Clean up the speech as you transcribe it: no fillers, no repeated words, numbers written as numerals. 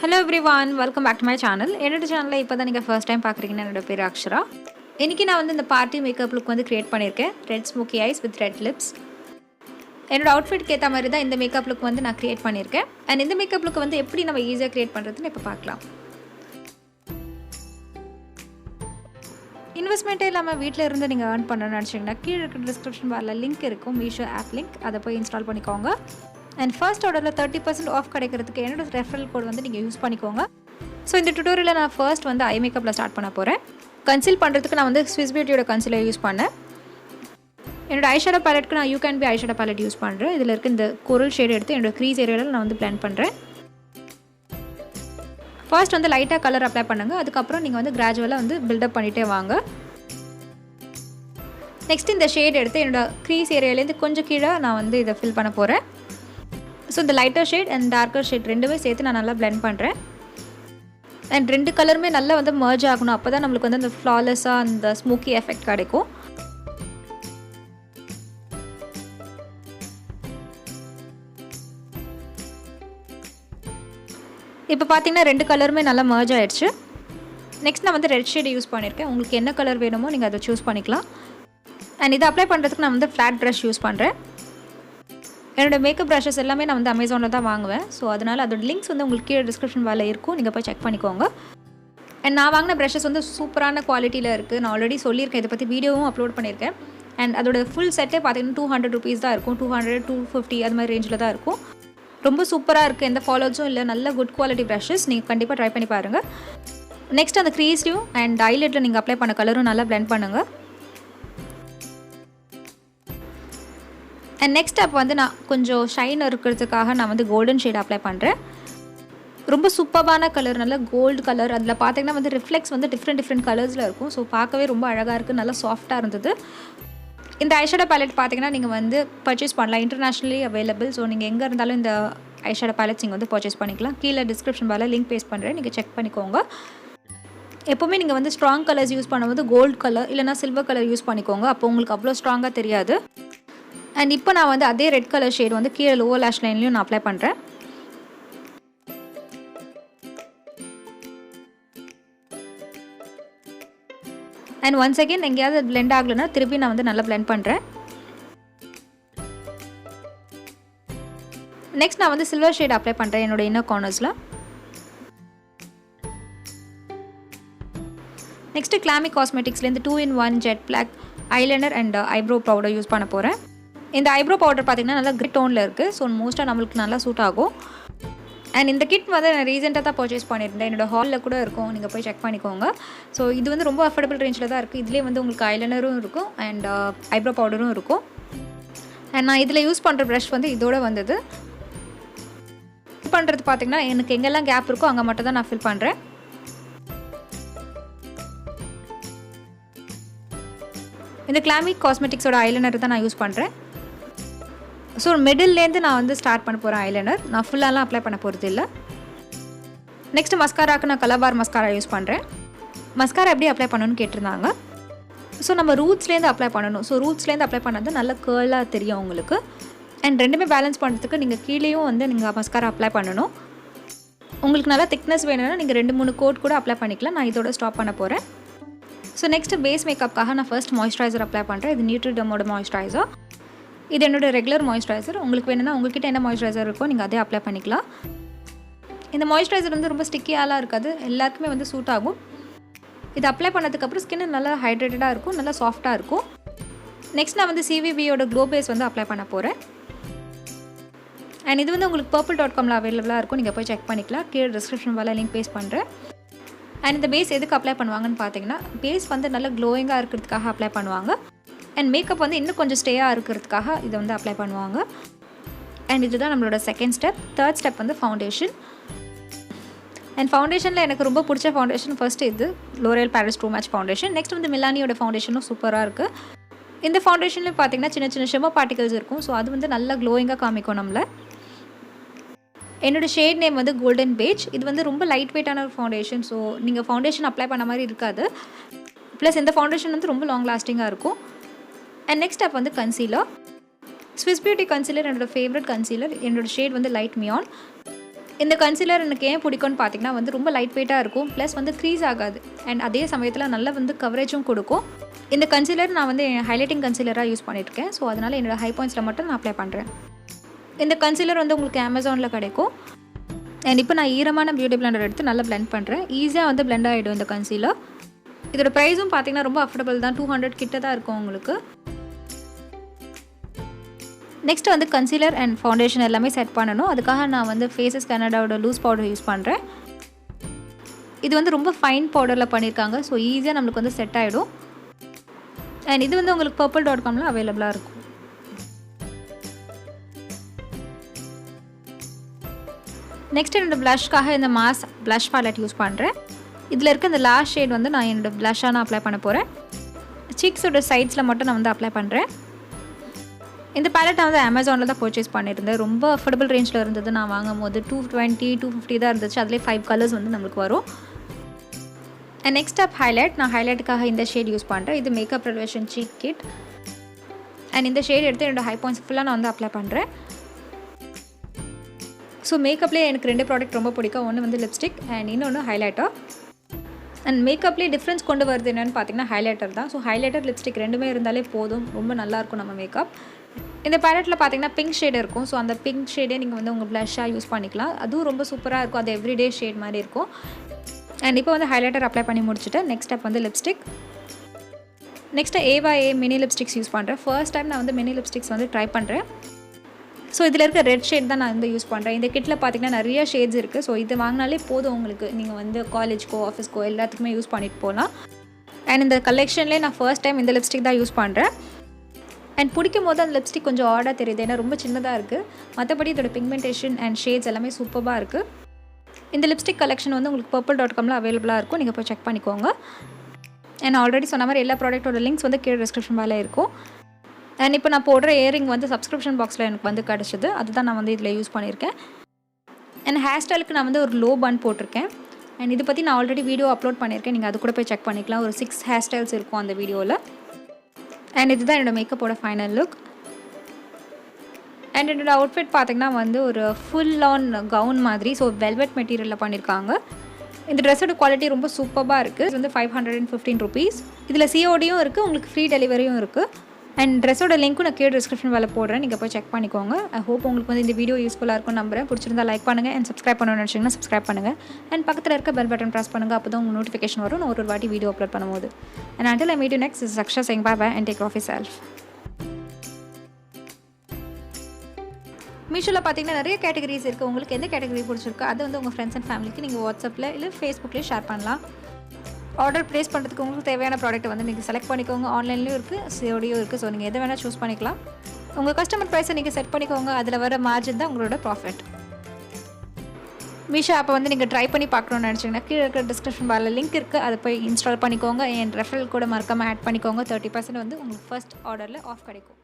Hello everyone, welcome back to my channel. என்னோட சேனலை இப்போ தான் நீங்கள் ஃபர்ஸ்ட் டைம் பார்க்குறீங்கன்னா என்னோட பேர் அக்ஷரா. இன்றைக்கி நான் வந்து இந்த பார்ட்டி மேக்கப் லுக் வந்து க்ரியேட் பண்ணியிருக்கேன். Red smoky ice with red lips. என்னோட அவுட்ஃபிட்க்கு ஏற்ற மாதிரி தான் இந்த மேக்கப் லுக் வந்து நான் க்ரியேட் பண்ணியிருக்கேன். அண்ட் இந்த மேக்கப் லுக் வந்து எப்படி நம்ம ஈஸியாக க்ரியேட் பண்ணுறதுன்னு இப்போ பார்க்கலாம். இன்வெஸ்ட்மெண்ட்டே இல்லாமல் வீட்டில் இருந்து நீங்கள் ஏர்ன் பண்ணணும்னு நினச்சிங்கன்னா கீழே இருக்கிற டிஸ்கிரிப்ஷன் பாரில் லிங்க் இருக்கும், மீஷோ ஆப் லிங்க். அதை போய் இன்ஸ்டால் பண்ணிக்கோங்க. அண்ட் ஃபர்ஸ்ட் ஆர்டரில் 30% ஆஃப் கிடைக்கிறதுக்கு என்னோட ரெஃபரல் கோட் வந்து நீங்கள் யூஸ் பண்ணிக்கோங்க. ஸோ இந்த டுட்டோரியலில் நான் ஃபர்ஸ்ட் வந்து ஐ மேக்கப்பில் ஸ்டார்ட் பண்ண போகிறேன். கன்சீல் பண்ணுறதுக்கு நான் வந்து ஸ்விஸ் பியூட்டியோட கன்சீலர் யூஸ் பண்ணேன். என்னோட ஐஷேடோ பேலட்க்கு நான் you can be eyeshadow ballot use பண்ணுறேன். இதில் இருக்க இந்த கோரல் ஷேட் எடுத்து என்னோட க்ரீஸ் ஏரியாவில் நான் வந்து பிளெண்ட் பண்ணுறேன். ஃபர்ஸ்ட் வந்து லைட்டாக கலர் அப்ளை பண்ணுங்கள். அதுக்கப்புறம் நீங்கள் வந்து கிராஜுவலாக வந்து பில்டப் பண்ணிகிட்டே வாங்க. நெக்ஸ்ட் இந்த ஷேட் எடுத்து என்னோட க்ரீஸ் ஏரியாலேருந்து கொஞ்சம் கீழே நான் வந்து இதை ஃபில் பண்ண போகிறேன். ஸோ இந்த lighter shade and darker shade ரெண்டுமே சேர்த்து நான் நல்லா பிளெண்ட் பண்ணுறேன். அண்ட் ரெண்டு கலருமே நல்லா வந்து மர்ஜ் ஆகணும். அப்போ தான் நம்மளுக்கு வந்து அந்த ஃப்ளாலெஸ்ஸாக அந்த ஸ்மோக்கி எஃபெக்ட் கிடைக்கும். இப்போ பார்த்தீங்கன்னா ரெண்டு கலருமே நல்லா மர்ஜ் ஆகிடுச்சு. நெக்ஸ்ட் நான் வந்து ரெட் ஷேட் யூஸ் பண்ணியிருக்கேன். உங்களுக்கு என்ன கலர் வேணுமோ நீங்கள் அதை சூஸ் பண்ணிக்கலாம். அண்ட் இதை அப்ளை பண்ணுறதுக்கு நான் வந்து ஃப்ளாட் ப்ரஷ் யூஸ் பண்ணுறேன். என்னோடய மேக்கப் ப்ரஷஸ் எல்லாமே நான் வந்து அமேசானில் தான் வாங்குவேன். ஸோ அதனால் அதோட லிங்க்ஸ் வந்து உங்களுக்கு கீழே டிஸ்கிரிப்ஷன் பாரில் இருக்கும், நீங்கள் போய் செக் பண்ணிக்கோங்க. அண்ட் நான் வாங்கின ப்ரஷஸ் வந்து சூப்பரான குவாலிட்டியில் இருக்குது. நான் ஆல்ரெடி சொல்லியிருக்கேன், இதை பற்றி வீடியோவும் அப்லோட் பண்ணியிருக்கேன். அண்ட் அதோட ஃபுல் செட்டே பார்த்தீங்கன்னா 200 rupees தான் இருக்கும். 200, 250 அது மாதிரி ரேஞ்சில் தான் இருக்கும். ரொம்ப சூப்பராக இருக்குது. எந்த ஃபாலோஸும் இல்லை, நல்ல குட் குவாலிட்டி ப்ரஷஸ். நீங்கள் கண்டிப்பாக ட்ரை பண்ணி பாருங்கள். நெக்ஸ்ட் அந்த க்ரீஸ்லையும் அண்ட் ஐலெட்டில் நீங்கள் அப்ளை பண்ண கலரும் நல்லா பிளெண்ட் பண்ணுங்கள். அண்ட் நெக்ஸ்ட் ஸ்டெப் வந்து நான் கொஞ்சம் ஷைன் இருக்கிறதுக்காக நான் வந்து கோல்டன் ஷேட் அப்ளை பண்ணுறேன். ரொம்ப சூப்பரான கலர், நல்ல கோல்டு கலர். அதில் பார்த்தீங்கன்னா வந்து ரிஃப்ளெக்ஸ் வந்து டிஃப்ரெண்ட் கலர்ஸில் இருக்கும். ஸோ பார்க்கவே ரொம்ப அழகாக இருக்குது, நல்லா சாஃப்டாக இருந்தது. இந்த ஐஷேடோ பேலட் பார்த்தீங்கன்னா நீங்கள் வந்து பர்ச்சேஸ் பண்ணலாம், இன்டர்நேஷ்னலி அவைலபிள். ஸோ நீங்கள் எங்கே இருந்தாலும் இந்த ஐஷேடோ பேலட்ஸ் நீங்கள் வந்து பர்ச்சேஸ் பண்ணிக்கலாம். கீழே டிஸ்கிரிப்ஷன் பாரில் லிங்க் பேஸ்ட் பண்ணுறேன், நீங்கள் செக் பண்ணிக்கோங்க. எப்போவுமே நீங்கள் வந்து ஸ்ட்ராங் கலர்ஸ் யூஸ் பண்ணும்போது கோல்டு கலர் இல்லைனா சில்வர் கலர் யூஸ் பண்ணிக்கோங்க. அப்போ உங்களுக்கு அவ்வளோ ஸ்ட்ராங்காக தெரியாது. அண்ட் இப்போ நான் வந்து அதே ரெட் கலர் ஷேட் வந்து கீழே லோவர் லேஷ் லைன்லையும் நான் அப்ளை பண்ணுறேன். அண்ட் ஒன்ஸ் அகெயின் எங்கேயாவது பிளெண்ட் ஆகலைன்னா திருப்பி நான் வந்து நல்லா பிளெண்ட் பண்ணுறேன். நெக்ஸ்ட் நான் வந்து சில்வர் ஷேட் அப்ளை பண்ணுறேன் என்னோட இன்னர் கார்னர்ஸில். நெக்ஸ்ட்டு கிளாமிக் காஸ்மெட்டிக்ஸ்லேருந்து 2-in-1 jet black eyeliner and eyebrow powder use பண்ண போகிறேன். இந்த ஐப்ரோ பவுடர் பார்த்திங்கன்னா நல்லா கிரிட் டோனில் இருக்குது. ஸோ மோஸ்ட்டாக நம்மளுக்கு நல்லா சூட் ஆகும். அண்ட் இந்த கிட் வந்து நான் ரீசெண்டாக தான் பர்ச்சேஸ் பண்ணியிருந்தேன். என்னோட ஹாலில் கூட இருக்கும், நீங்கள் போய் செக் பண்ணிக்கோங்க. ஸோ இது வந்து ரொம்ப அஃபோர்டபுள் ரேஞ்சில் தான் இருக்குது. இதிலே வந்து உங்களுக்கு ஐலைனரும் இருக்கும் அண்ட் ஐப்ரோ பவுடரும் இருக்கும். அண்ட் நான் இதில் யூஸ் பண்ணுற ப்ரஷ் வந்து இதோட வந்தது. ஃபில் பண்ணுறது பார்த்திங்கன்னா எனக்கு எங்கெல்லாம் கேப் இருக்கோ அங்கே மட்டும் தான் நான் ஃபில் பண்ணுறேன். இந்த கிளாமிக் காஸ்மெட்டிக்ஸோட ஐலைனர் தான் நான் யூஸ் பண்ணுறேன். ஸோ மிடில்லேருந்து நான் வந்து ஸ்டார்ட் பண்ண போகிறேன் ஐலைனர். நான் ஃபுல்லாலாம் அப்ளை பண்ண போகிறது இல்லை. நெக்ஸ்ட் மஸ்காராக்கு நான் கலர் மஸ்காரா யூஸ் பண்ணுறேன். மஸ்காரா எப்படி அப்ளை பண்ணணும்னு கேட்டிருந்தாங்க. ஸோ நம்ம ரூட்ஸ்லேருந்து அப்ளை பண்ணணும். ஸோ ரூட்ஸ்லேருந்து அப்ளை பண்ணது நல்ல கேர்லாக தெரியும் உங்களுக்கு. அண்ட் ரெண்டுமே பேலன்ஸ் பண்ணுறதுக்கு நீங்கள் கீழேயும் வந்து நீங்கள் மஸ்காரா அப்ளை பண்ணணும். உங்களுக்கு நல்லா திக்னஸ் வேணும்னா நீங்கள் 2-3 கோட் கூட அப்ளை பண்ணிக்கலாம். நான் இதோட ஸ்டாப் பண்ண போகிறேன். ஸோ நெக்ஸ்ட்டு பேஸ் மேக்கப்புக்காக நான் ஃபர்ஸ்ட் மாய்ஸ்சரைசர் அப்ளை பண்ணுறேன். இது நியூட்ரிடர்மோட மாய்ஸ்சரைசர். இது என்னோட ரெகுலர் மாய்ஸ்சரைசர். உங்களுக்கு வேணும்னா உங்கள்கிட்ட என்ன மாய்ஸ்சரைசர் இருக்கோ நீங்கள் அதே அப்ளை பண்ணிக்கலாம். இந்த மாய்ஸ்சரைசர் வந்து ரொம்ப ஸ்டிக்கியாலாம் இருக்காது, எல்லாருக்குமே வந்து சூட் ஆகும். இது அப்ளை பண்ணதுக்கப்புறம் ஸ்கின் நல்லா ஹைட்ரேட்டடாக இருக்கும், நல்லா சாஃப்டாக இருக்கும். நெக்ஸ்ட் நான் வந்து CVBயோட க்ளோ பேஸ் வந்து அப்ளை பண்ண போகிறேன். அண்ட் இது வந்து உங்களுக்கு purple.comல அவைலபிளாக இருக்கும், நீங்கள் போய் செக் பண்ணிக்கலாம். கீழே டிஸ்கிரிப்ஷன் பாரில் லிங்க் பேஸ்ட் பண்ணுறேன். அண்ட் இந்த பேஸ் எதுக்கு அப்ளை பண்ணுவாங்கன்னு பார்த்தீங்கன்னா பேஸ் வந்து நல்லா க்ளோயிங்காக இருக்கிறதுக்காக அப்ளை பண்ணுவாங்க. அண்ட் மேக்கப் வந்து இன்னும் கொஞ்சம் ஸ்டேயாக இருக்கிறதுக்காக இதை வந்து அப்ளை பண்ணுவாங்க. அண்ட் இதுதான் நம்மளோட செகண்ட் ஸ்டெப். தேர்ட் ஸ்டெப் வந்து ஃபவுண்டேஷன். அண்ட் ஃபவுண்டேஷனில் எனக்கு ரொம்ப பிடிச்ச ஃபவுண்டேஷன் ஃபர்ஸ்ட் இது L'Oréal Paris true match foundation. Next வந்து மிலானியோட ஃபவுண்டேஷனும் சூப்பராக இருக்குது. இந்த ஃபவுண்டேஷனில் பார்த்தீங்கன்னா சின்ன சின்ன ஷிம்மர் பார்ட்டிகல்ஸ் இருக்கும். ஸோ அது வந்து நல்லா க்ளோயிங்காக காமிக்கும் நம்மளை. என்னோடய ஷேட் நேம் வந்து கோல்டன் பேஜ். இது வந்து ரொம்ப லைட் வெயிட்டான ஒரு ஃபவுண்டேஷன். ஸோ நீங்கள் ஃபவுண்டேஷன் அப்ளை பண்ண மாதிரி இருக்காது. ப்ளஸ் இந்த ஃபவுண்டேஷன் வந்து ரொம்ப லாங் லாஸ்டிங்காக இருக்கும். அண்ட் நெக்ஸ்ட் ஸ்டெப் வந்து கன்சீலர். ஸ்விஸ் பியூட்டி கன்சீலர் என்னோடய ஃபேவரட் கன்சீலர். என்னோடய ஷேட் வந்து லைட் மியான். இந்த கன்சீலர் எனக்கு ஏன் பிடிக்கும்னு பார்த்தீங்கன்னா வந்து ரொம்ப லைட் வெயிட்டாக இருக்கும், ப்ளஸ் வந்து க்ரீஸ் ஆகாது அண்ட் அதே சமயத்தில் நல்லா வந்து கவரேஜும் கொடுக்கும். இந்த கன்சீலர் நான் வந்து ஹைலைட்டிங் கன்சீலராக யூஸ் பண்ணியிருக்கேன். ஸோ அதனால் என்னோடய ஹை பாயிண்ட்ஸில் மட்டும் நான் அப்ளை பண்ணுறேன். இந்த கன்சீலர் வந்து உங்களுக்கு அமேசானில் கிடைக்கும். அண்ட் இப்போ நான் ஈரமான பியூட்டி பிளெண்டர் எடுத்து நல்லா பிளெண்ட் பண்ணுறேன். ஈஸியாக வந்து பிளெண்ட் ஆகிடும் இந்த கன்சீலர். இதோட ப்ரைஸும் பார்த்தீங்கன்னா ரொம்ப அஃபோர்டபுள் தான், 200 கிட்ட தான் இருக்கும் உங்களுக்கு. நெக்ஸ்ட் வந்து கன்சீலர் அண்ட் ஃபவுண்டேஷன் எல்லாமே செட் பண்ணணும். அதுக்காக நான் வந்து ஃபேஸஸ் கனடாவோட லூஸ் பவுடர் யூஸ் பண்ணுறேன். இது வந்து ரொம்ப ஃபைன் பவுடரில் பண்ணியிருக்காங்க. ஸோ ஈஸியாக நம்மளுக்கு வந்து செட் ஆகிடும். அண்ட் இது வந்து உங்களுக்கு purple.comல அவைலபிளாக இருக்கும். நெக்ஸ்ட் என்னோட ப்ளஷ்க்காக இந்த மாஸ் ப்ளஷ் பேலட் யூஸ் பண்ணுறேன். இதில் இருக்க இந்த லாஸ்ட் ஷேட் வந்து நான் என்னோடய ப்ளஷ்ஷாக நான் அப்ளை பண்ண போகிறேன். சீக்ஸோட சைட்ஸில் மட்டும் நான் வந்து அப்ளை பண்ணுறேன். இந்த பேலட் நான் வந்து அமேசானில் தான் பர்ச்சேஸ் பண்ணியிருந்தேன். ரொம்ப அஃபோர்டபுள் ரேஞ்சில் இருந்தது. நான் வாங்கும் போது 220 250 தான் இருந்துச்சு. அதிலே 5 கலர்ஸ் வந்து நம்மளுக்கு வரும். And next up highlight. நான் ஹைலைட்டுக்காக இந்த ஷேட் யூஸ் பண்ணுறேன். இது Makeup Revolution cheek kit. And இந்த ஷேட் எடுத்து என்னோடய ஹை பாயிண்ட்ஸ் ஃபுல்லாக நான் வந்து அப்ளை பண்ணுறேன். ஸோ மேக்கப்லேயே எனக்கு 2 ப்ராடக்ட் ரொம்ப பிடிக்கும். ஒன்று வந்து லிப்ஸ்டிக் அண்ட் இன்னொன்று ஹைலைட்டர். அண்ட் மேக்கப்லேயே டிஃப்ரென்ஸ் கொண்டு வருது என்னென்னு பார்த்தீங்கன்னா ஹைலைட்டர் தான். ஸோ ஹைலைட்டர் லிப்ஸ்டிக் ரெண்டுமே இருந்தாலே போதும், ரொம்ப நல்லாயிருக்கும் நம்ம மேக்கப். இந்த பேலட்டில் பார்த்தீங்கன்னா பிங்க் ஷேட் இருக்கும். ஸோ அந்த பிங்க் ஷேடே நீங்கள் வந்து உங்கள் ப்ளஷ்ஷாக யூஸ் பண்ணிக்கலாம். அதுவும் ரொம்ப சூப்பராக இருக்கும். அது எவ்ரிடே ஷேட் மாதிரி இருக்கும். அண்ட் இப்போ வந்து ஹைலைட்டர் அப்ளை பண்ணி முடிச்சுட்டு நெக்ஸ்ட் ஸ்டெப் வந்து லிப்ஸ்டிக். நெக்ஸ்ட்டு ஏ மினி லிப்ஸ்டிக்ஸ் யூஸ் பண்ணுறேன். ஃபர்ஸ்ட் டைம் நான் வந்து மினி லிப்ஸ்டிக்ஸ் வந்து ட்ரை பண்ணுறேன். ஸோ இதில் இருக்க ரெட் ஷேட் தான் நான் வந்து யூஸ் பண்ணுறேன். இந்த கிட்டில் பார்த்தீங்கன்னா நிறைய ஷேட்ஸ் இருக்குது. ஸோ இது வாங்கினாலே போதும் உங்களுக்கு. நீங்கள் வந்து காலேஜ்க்கோ ஆஃபீஸ்க்கோ எல்லாத்துக்குமே யூஸ் பண்ணிட்டு போகலாம். அண்ட் இந்த கலெக்ஷன்லேயே நான் ஃபர்ஸ்ட் டைம் இந்த லிப்ஸ்டிக் தான் யூஸ் பண்ணுறேன். அண்ட் பிடிக்கும் போது அந்த லிப்ஸ்டிக் கொஞ்சம் ஆடாக தெரியுது, ஏன்னா ரொம்ப சின்னதாக இருக்குது. மற்றபடி இதோட பிக்மெண்டேஷன் அண்ட் ஷேட்ஸ் எல்லாமே சூப்பராக இருக்குது. இந்த லிப்ஸ்டிக் கலெக்ஷன் வந்து உங்களுக்கு purple.comல அவைலபிளாக இருக்கும். நீங்கள் போய் செக் பண்ணிக்கோங்க. அண்ட் ஆல்ரெடி சொன்ன மாதிரி எல்லா ப்ராடக்ட்டோட லிங்க்ஸ் வந்து கீழே டிஸ்கிரிப்ஷன் பாக்ஸில் இருக்கும். அண்ட் இப்போ நான் போடுற இயரிங் வந்து சப்ஸ்கிரிப்ஷன் பாக்ஸில் எனக்கு வந்து கிடச்சிது. அதுதான் நான் வந்து இதில் யூஸ் பண்ணியிருக்கேன். அண்ட் ஹேர் ஸ்டைலுக்கு நான் வந்து ஒரு லோ பன் போட்டிருக்கேன். அண்ட் இதை பற்றி நான் ஆல்ரெடி வீடியோ அப்லோட் பண்ணியிருக்கேன். நீங்கள் அது கூட போய் செக் பண்ணிக்கலாம். ஒரு 6 ஹேர் ஸ்டைல்ஸ் இருக்கும் அந்த வீடியோவில். அண்ட் இதுதான் என்னோடய மேக்கப்போட ஃபைனல் லுக். அண்ட் என்னோடய அவுட்ஃபிட் பார்த்திங்கன்னா வந்து ஒரு ஃபுல் ஆன் கவுன் மாதிரி. ஸோ வெல்வெட் மெட்டீரியலில் பண்ணியிருக்காங்க. இந்த ட்ரெஸ்ஸோட குவாலிட்டி ரொம்ப சூப்பராக இருக்குது. இது வந்து 515 rupees. இதில் CODயும் இருக்குது, உங்களுக்கு ஃப்ரீ டெலிவரியும் இருக்குது. அண்ட் ட்ரெஸ்ஸோட லிங்க்கும் நான் கீழே டிஸ்கிரிப்ஷன் வேலை போடுறேன். நீங்கள் போய் செக் பண்ணிக்கோங்க. ஐ ஹோப் உங்களுக்கு வந்து இந்த வீடியோ யூஸ்ஃபுல்லாக இருக்கும் நம்புறேன். பிடிச்சிருந்தா லைக் பண்ணுங்கள். அண்ட் சப்ஸ்கிரைப் பண்ணணும்னு நினச்சிங்கன்னா சப்ஸ்கிரைப் பண்ணுங்கள். அண்ட் பக்கத்தில் இருக்க பெல் பட்டன் ப்ரெஸ் பண்ணுங்கள். அப்போ தான் உங்களுக்கு நோட்டிஃபிகேஷன் வரும் நான் ஒரு வாட்டி வீடியோ அப்லோட் பண்ணும்போது. And until I meet you next, this is Aksha saying bye and take care of yourself. மீஷோவில் பார்த்தீங்கன்னா நிறைய கேட்டகரிஸ் இருக்குது. உங்களுக்கு எந்த கேட்டகரி பிடிச்சிருக்கோ அதை வந்து உங்கள் ஃப்ரெண்ட்ஸ் அண்ட் ஃபேமிலிக்கு நீங்கள் வாட்ஸ்அப்பில் இல்லை ஃபேஸ்புக்லேயே ஷேர் பண்ணலாம். ஆர்டர் ப்ளேஸ் பண்ணுறதுக்கு உங்களுக்கு தேவையான ப்ராடக்ட்டை வந்து நீங்கள் செலக்ட் பண்ணிக்கோங்க. ஆன்லைன்லேயும் இருக்குது, CODயும் இருக்குது. ஸோ நீங்கள் எதை வேணால் சூஸ் பண்ணிக்கலாம். உங்கள் கஸ்டமர் ப்ரைஸை நீங்கள் செட் பண்ணிக்கோங்க. அதில் வர மார்ஜின் தான் உங்களோட ப்ராஃபிட். மீஷோ ஆப்பை வந்து நீங்கள் ட்ரை பண்ணி பார்க்கணுன்னு நினச்சிங்கன்னா கீழே இருக்கிற டிஸ்கிரிப்ஷன் பாக்ஸில் லிங்க் இருக்குது. அதை போய் இன்ஸ்டால் பண்ணிக்கோங்க. என் ரெஃபரல் கூட மறக்காமல் ஆட் பண்ணிக்கோங்க. 30% வந்து உங்களுக்கு ஃபர்ஸ்ட் ஆர்டரில் ஆஃப் கிடைக்கும்.